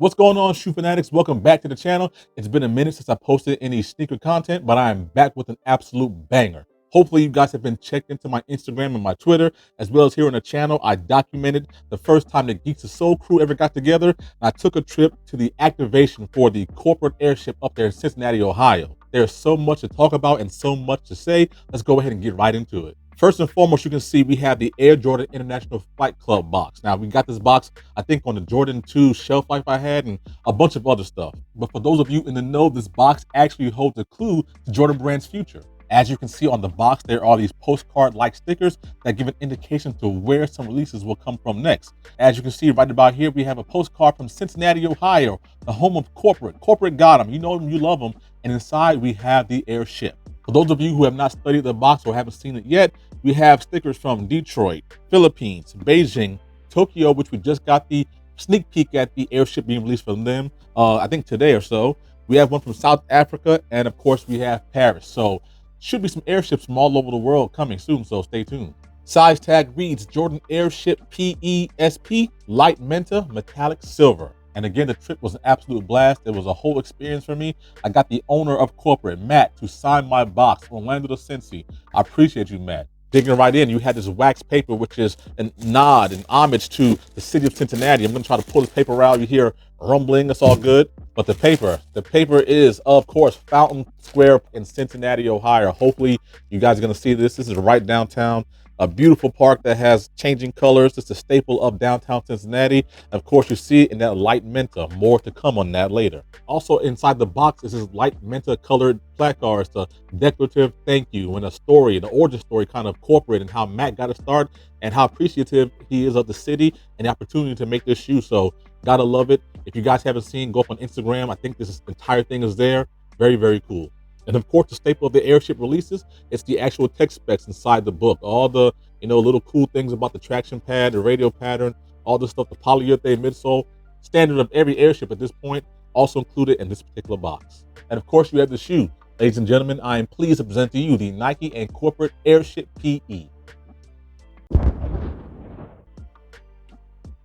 What's going on, shoe fanatics? Welcome back to the channel. It's been a minute since I posted any sneaker content, but I am back with an absolute banger. Hopefully you guys have been checked into my Instagram and my Twitter, as well as here on the channel. I documented the first time the Geeks of Soul crew ever got together, and I took a trip to the activation for the corporate airship up there in Cincinnati, Ohio. There's so much to talk about and so much to say. Let's go ahead and get right into it. First and foremost, you can see we have the Air Jordan International Flight Club box. Now, we got this box, I think, on the Jordan 2 shelf life I had and a bunch of other stuff. But for those of you in the know, this box actually holds a clue to Jordan Brand's future. As you can see on the box, there are these postcard-like stickers that give an indication to where some releases will come from next. As you can see right about here, we have a postcard from Cincinnati, Ohio, the home of corporate. Corporate got them. You know them, you love them. And inside, we have the Airship. For those of you who have not studied the box or haven't seen it yet, we have stickers from Detroit, Philippines, Beijing, Tokyo, which we just got the sneak peek at the Airship being released from them, I think today or so. We have one from South Africa, and of course we have Paris. So should be some airships from all over the world coming soon, so stay tuned. Size tag reads Jordan Airship PESP Light Menta Metallic Silver. And again, the trip was an absolute blast. It was a whole experience for me. I got the owner of corporate, Matt, to sign my box, Orlando to Cincy. I appreciate you, Matt. Digging right in, you had this wax paper, which is a nod and homage to the city of Cincinnati. I'm gonna try to pull this paper out. You hear rumbling, that's all good. But the paper is, of course, Fountain Square in Cincinnati, Ohio. Hopefully you guys are gonna see this. This is right downtown. A beautiful park that has changing colors. It's a staple of downtown Cincinnati. And of course, you see it in that light menta. More to come on that later. Also inside the box is this light menta colored placard. It's a declarative thank you and a story, an origin story kind of corporate and how Matt got to start and how appreciative he is of the city and the opportunity to make this shoe. So gotta love it. If you guys haven't seen, go up on Instagram. I think this entire thing is there. Very, very cool. And of course, the staple of the Airship releases, it's the actual tech specs inside the book. All the, little cool things about the traction pad, the radial pattern, all the stuff, the polyurethane midsole, standard of every Airship at this point, also included in this particular box. And of course, you have the shoe. Ladies and gentlemen, I am pleased to present to you the Nike and Corporate Airship PE.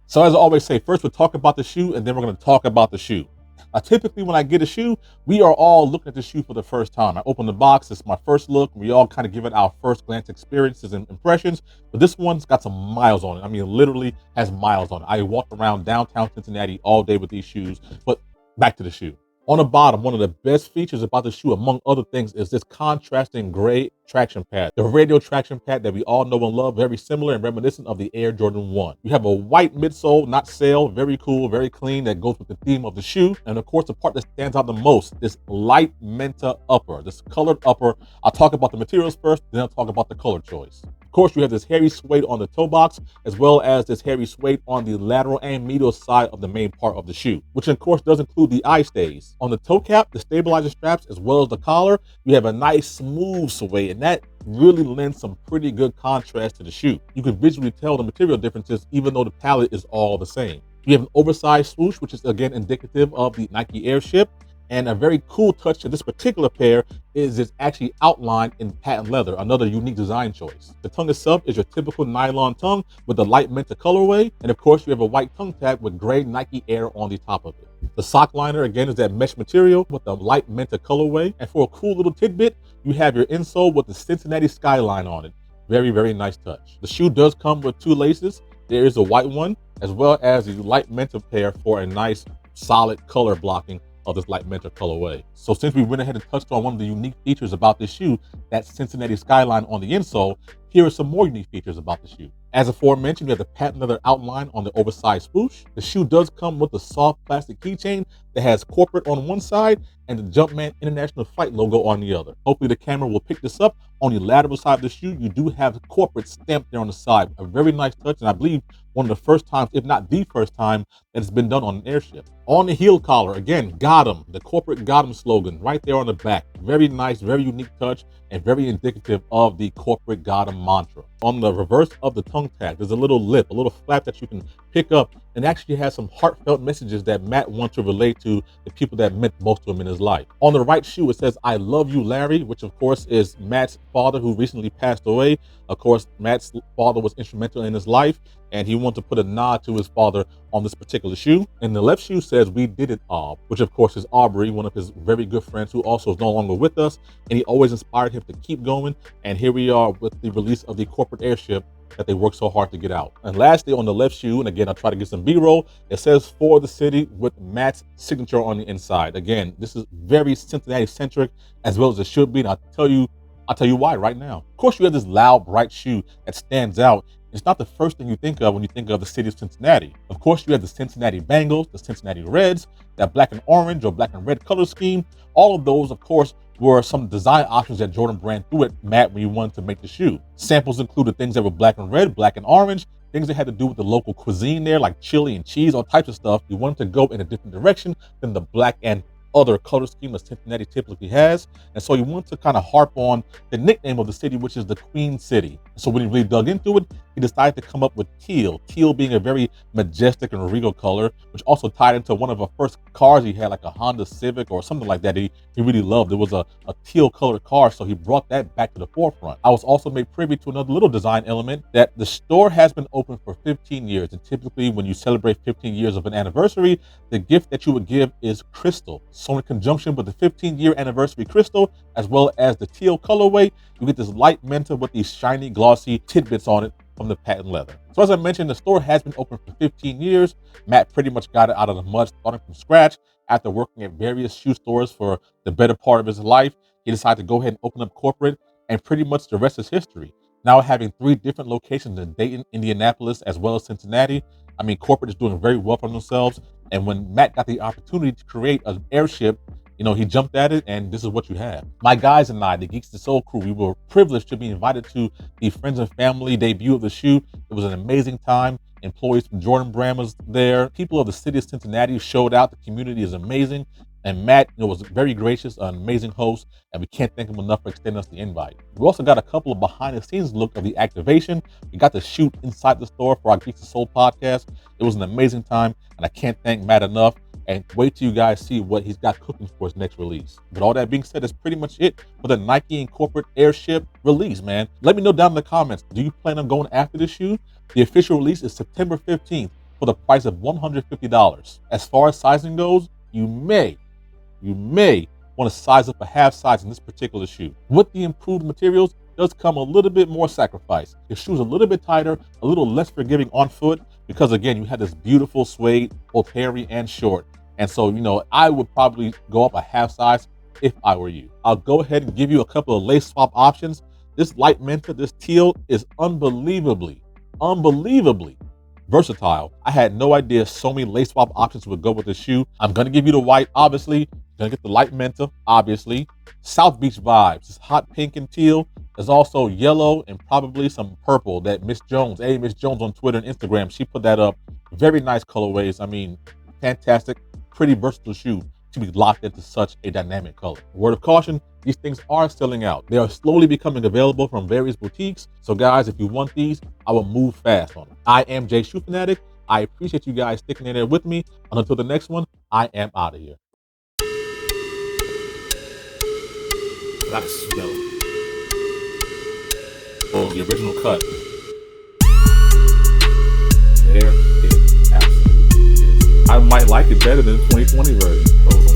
So as I always say, first we'll talk about the shoe and then we're gonna talk about the shoe. Typically when I get a shoe, we are all looking at the shoe for the first time. I open the box, it's my first look. We all kind of give it our first glance experiences and impressions, but this one's got some miles on it. I mean, it literally has miles on it. I walked around downtown Cincinnati all day with these shoes, but back to the shoe. On the bottom, one of the best features about the shoe, among other things, is this contrasting gray traction pad. The radial traction pad that we all know and love, very similar and reminiscent of the Air Jordan 1. You have a white midsole, not sail, very cool, very clean, that goes with the theme of the shoe. And of course, the part that stands out the most, this light menta upper, this colored upper. I'll talk about the materials first, then I'll talk about the color choice. Of course, you have this hairy suede on the toe box, as well as this hairy suede on the lateral and medial side of the main part of the shoe, which of course does include the eye stays. On the toe cap, the stabilizer straps, as well as the collar, you have a nice smooth suede, and that really lends some pretty good contrast to the shoe. You can visually tell the material differences, even though the palette is all the same. You have an oversized swoosh, which is again indicative of the Nike Airship. And a very cool touch to this particular pair is it's actually outlined in patent leather, another unique design choice. The tongue itself is your typical nylon tongue with the light menta colorway. And of course, you have a white tongue tag with gray Nike Air on the top of it. The sock liner, again, is that mesh material with the light menta colorway. And for a cool little tidbit, you have your insole with the Cincinnati skyline on it. Very, very nice touch. The shoe does come with two laces. There is a white one, as well as the light menta pair for a nice, solid color blocking of this light menta colorway. So since we went ahead and touched on one of the unique features about this shoe, that Cincinnati skyline on the insole, here are some more unique features about the shoe. As aforementioned, you have the patent leather outline on the oversized swoosh. The shoe does come with a soft plastic keychain that has corporate on one side and the Jumpman International Flight logo on the other. Hopefully the camera will pick this up. On the lateral side of the shoe, you do have the corporate stamped there on the side. A very nice touch, and I believe one of the first times, if not the first time, that it's been done on an Airship. On the heel collar, again, got 'em, the corporate got 'em slogan right there on the back. Very nice, very unique touch, and very indicative of the corporate got 'em mantra. On the reverse of the tongue tag, there's a little lip, a little flap that you can pick up and actually has some heartfelt messages that Matt wants to relate to the people that meant most to him in his life. On the right shoe, it says, "I love you, Larry," which of course is Matt's father, who recently passed away. Of course, Matt's father was instrumental in his life, and he wanted to put a nod to his father on this particular shoe. And the left shoe says, "We did it, Aub," which of course is Aubrey, one of his very good friends who also is no longer with us, and he always inspired him to keep going. And here we are with the release of the corporate Airship that they worked so hard to get out. And lastly, on the left shoe, and again, I'll try to get some B-roll, it says "For the City" with Matt's signature on the inside. Again, this is very Cincinnati-centric, as well as it should be, and I'll tell you why right now. Of course, you have this loud, bright shoe that stands out. It's not the first thing you think of when you think of the city of Cincinnati. Of course, you have the Cincinnati Bengals, the Cincinnati Reds, that black and orange or black and red color scheme. All of those, of course, were some design options that Jordan Brand threw at Matt when he wanted to make the shoe. Samples included things that were black and red, black and orange, things that had to do with the local cuisine there, like chili and cheese, all types of stuff. He wanted to go in a different direction than the black and other color scheme that Cincinnati typically has. And so he wanted to kind of harp on the nickname of the city, which is the Queen City. So when he really dug into it, he decided to come up with teal. Teal being a very majestic and regal color, which also tied into one of the first cars he had, like a Honda Civic or something like that. He really loved. It was a teal colored car, so he brought that back to the forefront. I was also made privy to another little design element, that the store has been open for 15 years. And typically when you celebrate 15 years of an anniversary, the gift that you would give is crystal. So in conjunction with the 15-year anniversary crystal, as well as the teal colorway, you get this light menta with these shiny, glossy tidbits on it from the patent leather. So as I mentioned, the store has been open for 15 years. Matt pretty much got it out of the mud, starting from scratch. After working at various shoe stores for the better part of his life, he decided to go ahead and open up corporate, and pretty much the rest is history. Now having 3 different locations in Dayton, Indianapolis, as well as Cincinnati, I mean, corporate is doing very well for themselves. And when Matt got the opportunity to create an Airship, you know, he jumped at it, and this is what you have. My guys and I, the Geeks to Soul crew, we were privileged to be invited to the friends and family debut of the shoe. It was an amazing time. Employees from Jordan Brand was there. People of the city of Cincinnati showed out. The community is amazing. And Matt, you know, was very gracious, an amazing host, and we can't thank him enough for extending us the invite. We also got a couple of behind-the-scenes look of the activation. We got to shoot inside the store for our Geeks to Soul podcast. It was an amazing time, and I can't thank Matt enough. And wait till you guys see what he's got cooking for his next release. But all that being said, that's pretty much it for the Nike and corporate Airship release, man. Let me know down in the comments, do you plan on going after this shoe? The official release is September 15th for the price of $150. As far as sizing goes, you may want to size up a half size in this particular shoe. With the improved materials does come a little bit more sacrifice. Your shoe's a little bit tighter, a little less forgiving on foot, because again, you have this beautiful suede, both hairy and short. And so, you know, I would probably go up a half size if I were you. I'll go ahead and give you a couple of lace swap options. This light menta, this teal, is unbelievably versatile. I had no idea so many lace swap options would go with this shoe. I'm gonna give you the white, obviously. Gonna get the light menta, obviously. South Beach vibes, it's hot pink and teal. There's also yellow and probably some purple that Miss Jones, Miss Jones on Twitter and Instagram, she put that up. Very nice colorways. I mean, fantastic, pretty versatile shoe to be locked into such a dynamic color. Word of caution, these things are selling out. They are slowly becoming available from various boutiques. So guys, if you want these, I will move fast on them. I am Jay Shoe Fanatic. I appreciate you guys sticking in there with me. And until the next one, I am out of here. Let's go. Oh, the original cut. There it absolutely is. I might like it better than the 2020 version.